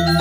Om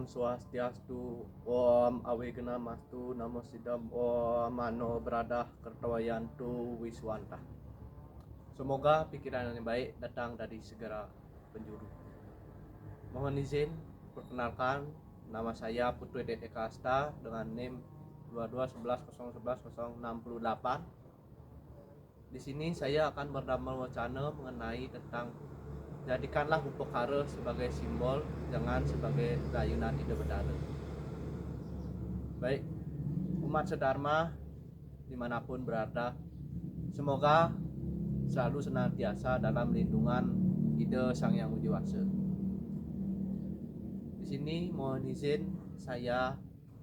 Swastiastu, Om Awegenamastu, Namo Sidam, Om Mano Bradah Kertawayantu Wiswanta. Semoga pikiran yang baik datang dari segala penjuru. Mohon izin perkenalkan, nama saya Putri Dede Kasta dengan NIM 2211011068. Di sini saya akan berdamel wacana mengenai tentang jadikanlah upekara sebagai simbol, jangan sebagai rayunan ide bedara. Baik, umat sedharma dimanapun berada, semoga selalu senantiasa dalam lindungan ide Sang Yang Widi Wasa. Di sini mohon izin saya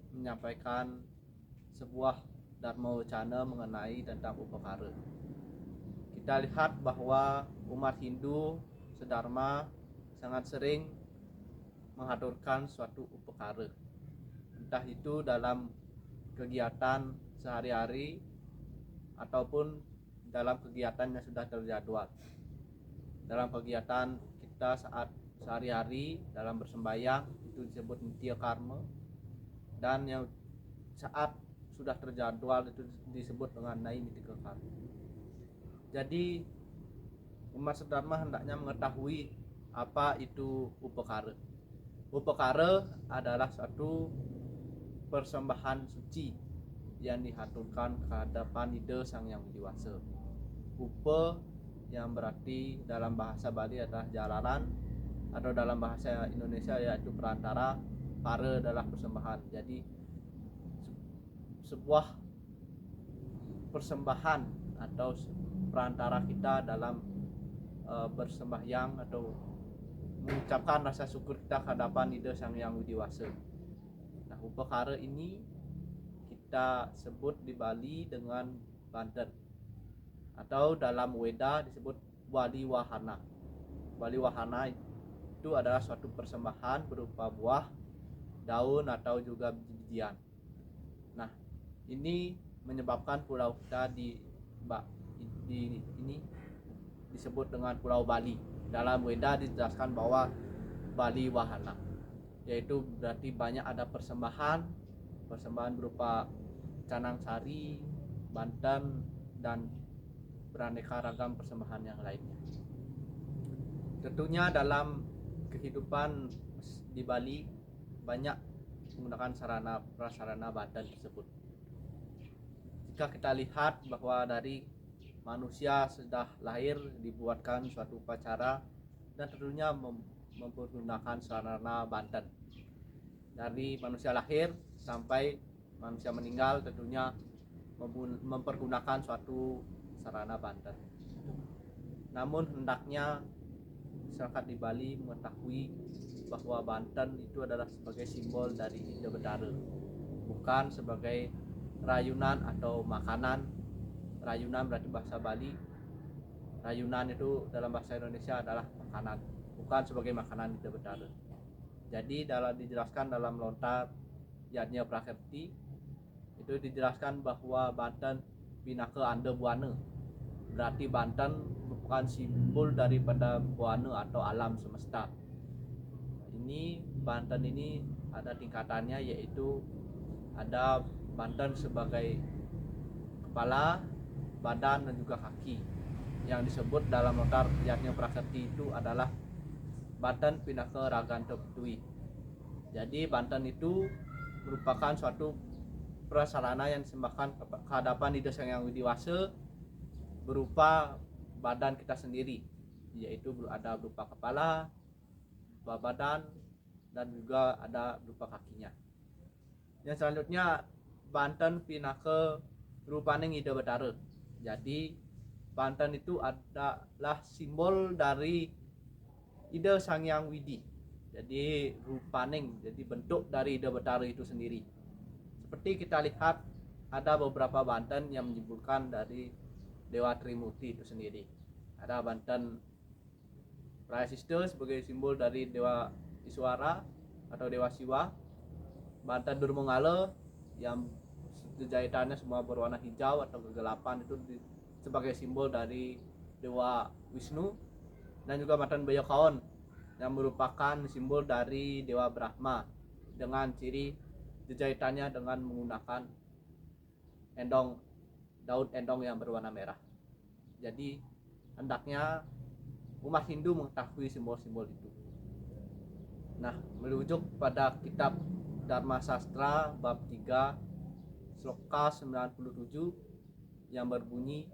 menyampaikan sebuah dharma wacana mengenai tentang upekara. Kita lihat bahwa umat Hindu sedharma sangat sering mengaturkan suatu upekara, entah itu dalam kegiatan sehari-hari ataupun dalam kegiatan yang sudah terjadwal. Dalam kegiatan kita saat sehari-hari dalam bersembahyang itu disebut nitya karma, dan yang saat sudah terjadwal itu disebut dengan naimittika karma. Jadi umat sedharma hendaknya mengetahui apa itu upekara. Upekara adalah suatu persembahan suci yang dihaturkan ke hadapan ide Sang Yang Widi Wasa. Upe yang berarti dalam bahasa Bali adalah jalanan, atau dalam bahasa Indonesia yaitu perantara. Kara adalah persembahan. Jadi sebuah persembahan atau perantara kita dalam bersembahyang atau mengucapkan rasa syukur kita ke hadapan ide Sang Yang Widi Wasa. Nah, upekara ini kita sebut di Bali dengan banten, atau dalam Weda disebut wali wahana. Wali wahana itu adalah suatu persembahan berupa buah, daun atau juga biji-bijian. Nah, ini menyebabkan pulau kita di ini disebut dengan Pulau Bali. Dalam Weda dijelaskan bahwa Bali wahana, yaitu berarti banyak ada persembahan berupa canang sari, banten, dan beraneka ragam persembahan yang lainnya. Tentunya dalam kehidupan di Bali banyak menggunakan sarana prasarana banten tersebut. Jika kita lihat bahwa dari manusia sudah lahir dibuatkan suatu upacara, dan tentunya mempergunakan sarana banten. Dari manusia lahir sampai manusia meninggal tentunya mempergunakan suatu sarana banten. Namun hendaknya masyarakat di Bali mengetahui bahwa banten itu adalah sebagai simbol dari ide bedara, bukan sebagai rayunan atau makanan. Rayunan berarti bahasa Bali, rayunan itu dalam bahasa Indonesia adalah makanan, bukan sebagai makanan ide bedara. Jadi dijelaskan dalam lontar Yadnya Prakerti itu dijelaskan bahwa banten pinaka ande buana, berarti banten merupakan simbol daripada buana atau alam semesta. Ini banten ini ada tingkatannya, yaitu ada banten sebagai kepala, badan, dan juga kaki. Yang disebut dalam lontar Yadnya Prakerti itu adalah banten pinaka raganta petui. Jadi banten itu merupakan suatu prasarana yang disembahkan ke hadapan ide Sang Yang Widi Wasa berupa badan kita sendiri, yaitu ada berupa kepala, berupa badan, dan juga ada berupa kakinya. Yang selanjutnya banten pinaka rupaning ide bedara. Jadi banten itu adalah simbol dari ide Sang Yang Widi. Jadi rupaning, jadi bentuk dari ide bedara itu sendiri. Seperti kita lihat ada beberapa banten yang menyimbolkan dari Dewa Trimurti itu sendiri. Ada banten Prayasista sebagai simbol dari Dewa Iswara, atau Dewa Siwa. Banten Durmangala yang jahitannya semua berwarna hijau atau kegelapan itu sebagai simbol dari Dewa Wisnu. Dan juga Banten Bayokaon yang merupakan simbol dari Dewa Brahma dengan ciri jahitannya dengan menggunakan endong, daun endong yang berwarna merah. Jadi hendaknya umat Hindu mengetahui simbol-simbol itu. Nah, merujuk pada kitab Dharma Sastra bab 3 sloka 97 yang berbunyi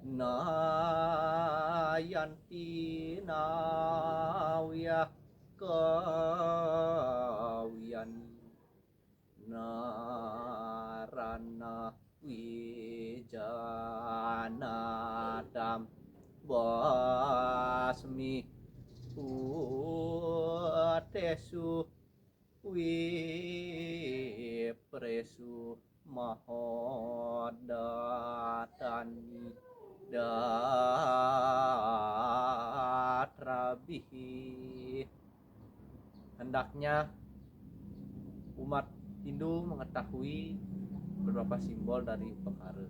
Nayanti nawya kawyani narana wijanadam basmi utesu wipresu mahodatani datrabihi. Hendaknya umat Hindu mengetahui beberapa simbol dari upakara.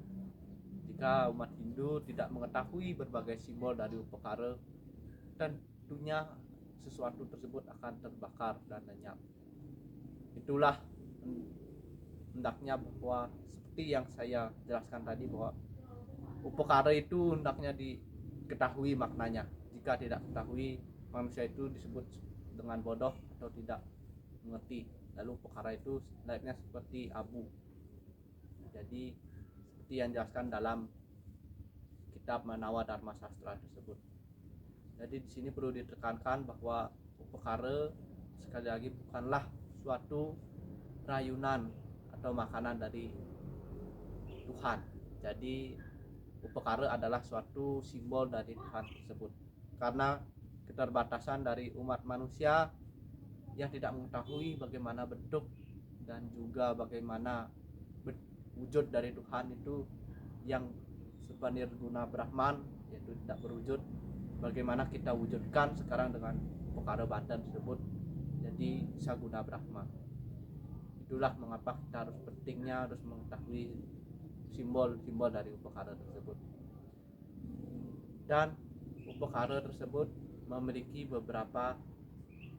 Jika umat Hindu tidak mengetahui berbagai simbol dari upakara, tentunya sesuatu tersebut akan terbakar dan lenyap. Itulah hendaknya bahwa seperti yang saya jelaskan tadi, bahwa upakara itu hendaknya diketahui maknanya. Jika tidak diketahui, manusia itu disebut dengan bodoh atau tidak mengerti. Lalu upakara itu layaknya seperti abu. Jadi seperti yang dijelaskan dalam kitab Manawa Dharma Sastra tersebut. Jadi di sini perlu ditekankan bahwa upakara sekali lagi bukanlah suatu rayunan atau makanan dari Tuhan. Jadi upakara adalah suatu simbol dari Tuhan tersebut. Karena keterbatasan dari umat manusia yang tidak mengetahui bagaimana bentuk dan juga bagaimana wujud dari Tuhan itu yang sepanirguna Brahman, yaitu tidak berwujud, bagaimana kita wujudkan sekarang dengan upakara Banten tersebut jadi Saguna Brahma. Itulah mengapa kita harus pentingnya harus mengetahui simbol-simbol dari upakara tersebut. Dan upakara tersebut memiliki beberapa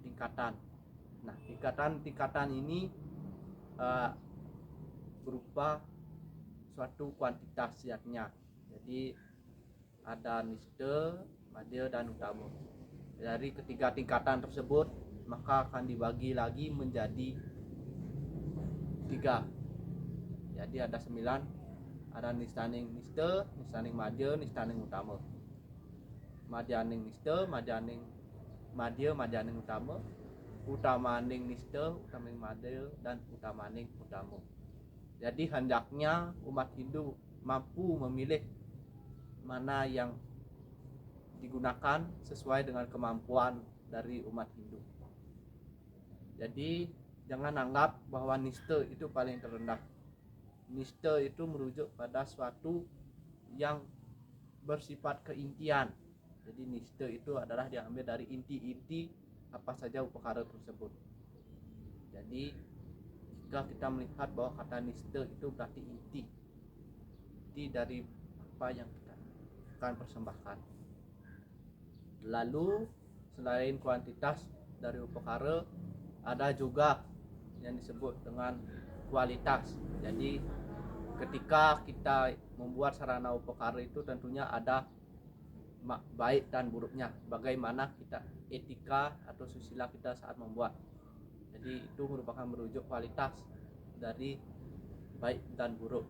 tingkatan. Nah, tingkatan ini berupa suatu kuantitas siatnya. Jadi ada niste, madya, dan utama. Dari ketiga tingkatan tersebut maka akan dibagi lagi menjadi 3. Jadi ada 9. Ada nistaning niste, nistaning madya, nistaning utama. Madyaning niste, madyaning madya, madyaning utama. Utamaning niste, utamaning madya, dan utamaning utama. Jadi hendaknya umat Hindu mampu memilih mana yang digunakan sesuai dengan kemampuan dari umat Hindu. Jadi jangan anggap bahwa niste itu paling terendah. Niste itu merujuk pada suatu yang bersifat keintian. Jadi niste itu adalah diambil dari inti-inti apa saja upakara tersebut. Jadi jika kita melihat bahwa kata niste itu berarti inti dari apa yang kita akan persembahkan. Lalu selain kuantitas dari upakara, ada juga yang disebut dengan kualitas. Jadi ketika kita membuat sarana upakara itu tentunya ada baik dan buruknya, bagaimana kita etika atau susila kita saat membuat. Jadi itu merupakan merujuk kualitas dari baik dan buruk.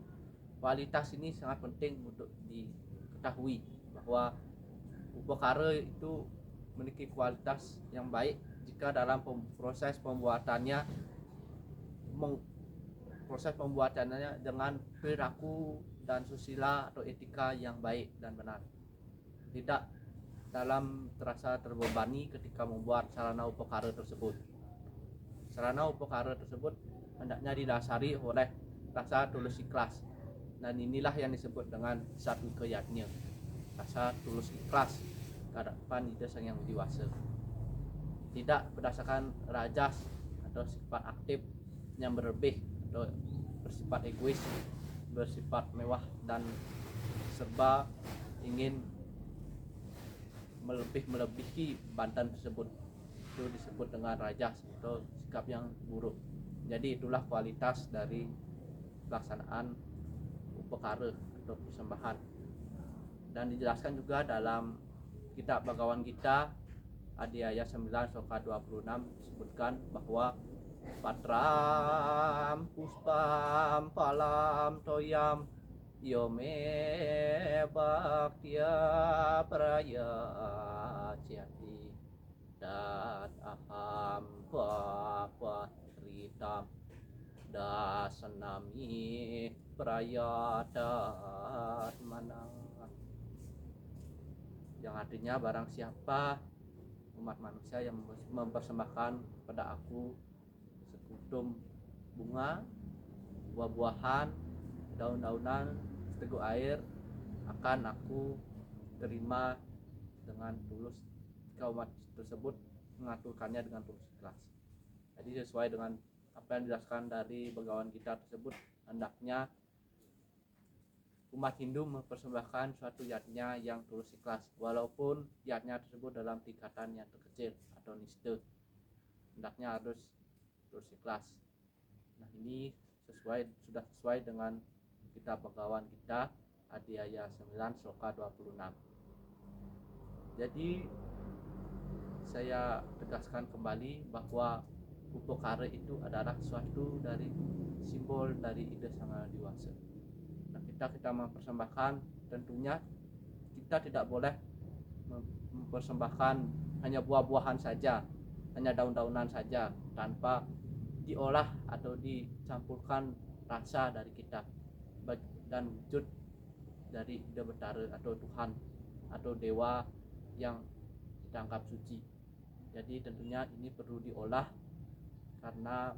Kualitas ini sangat penting untuk diketahui bahwa upakara itu memiliki kualitas yang baik jika dalam proses pembuatannya dengan perilaku dan susila atau etika yang baik dan benar. Tidak dalam terasa terbebani ketika membuat sarana upakara tersebut. Sarana upakara tersebut hendaknya didasari oleh rasa tulus ikhlas. Dan inilah yang disebut dengan satu keyatnya, rasa tulus ikhlas kehadapan Ida Sang Yang Widi Wasa. Tidak berdasarkan rajas atau sifat aktif yang berlebih atau bersifat egois, bersifat mewah dan serba ingin melebihi Banten tersebut. Itu disebut dengan rajas atau sikap yang buruk. Jadi itulah kualitas dari pelaksanaan upekara atau persembahan. Dan dijelaskan juga dalam kitab Bhagawan Gita Adhyaya 9 sloka 26 disebutkan bahwa patram puspam palam toyam yome bhaktya praya jati dat aham bapa ritam dasanami praya dat manang, yang artinya barang siapa umat manusia yang mempersembahkan kepada aku sekutum bunga, buah-buahan, daun-daunan, seteguk air, akan aku terima dengan tulus jika umat tersebut mengaturkannya dengan tulus ikhlas. Jadi sesuai dengan apa yang dijelaskan dari Bhagawan Gita tersebut, hendaknya umat Hindu mempersembahkan suatu yatnya yang tulus ikhlas, walaupun yatnya tersebut dalam tingkatan yang terkecil atau niste, hendaknya harus tulus ikhlas. Nah, ini sudah sesuai dengan kitab Bhagawan Gita Adhyaya 9 sloka 26. Jadi saya tegaskan kembali bahwa upekara itu adalah suatu dari simbol dari ide Sang Hyang Widi Wasa. Kita mempersembahkan, tentunya kita tidak boleh mempersembahkan hanya buah-buahan saja, hanya daun-daunan saja, tanpa diolah atau dicampurkan rasa dari kita dan wujud dari ide Betara atau Tuhan atau dewa yang kita anggap suci. Jadi tentunya ini perlu diolah karena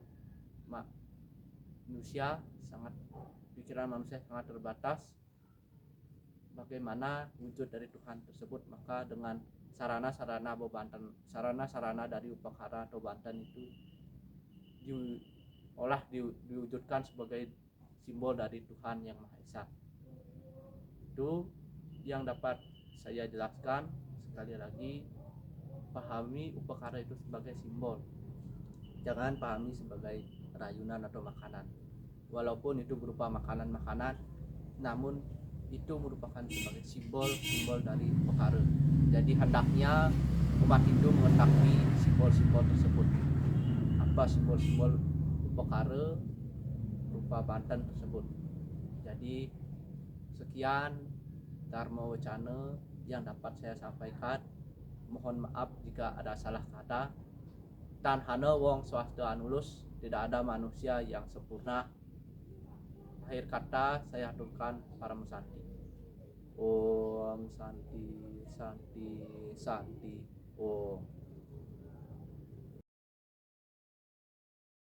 pikiran manusia sangat terbatas. Bagaimana wujud dari Tuhan tersebut, maka dengan sarana-sarana dari upekara atau Banten itu diwujudkan sebagai simbol dari Tuhan yang Maha Esa. Itu yang dapat saya jelaskan. Sekali lagi, pahami upekara itu sebagai simbol, jangan pahami sebagai rayunan atau makanan. Walaupun itu berupa makanan-makanan, namun itu merupakan sebagai simbol dari upekara. Jadi hendaknya umat Hindu mengetahui simbol-simbol tersebut. Apa simbol-simbol upekara berupa Banten tersebut. Jadi sekian Dharma Wacana yang dapat saya sampaikan. Mohon maaf jika ada salah kata. Tan hana wong swasta anulus, tidak ada manusia yang sempurna. Akhir kata saya aturkan para Santi. Om Santi Santi Santi Om.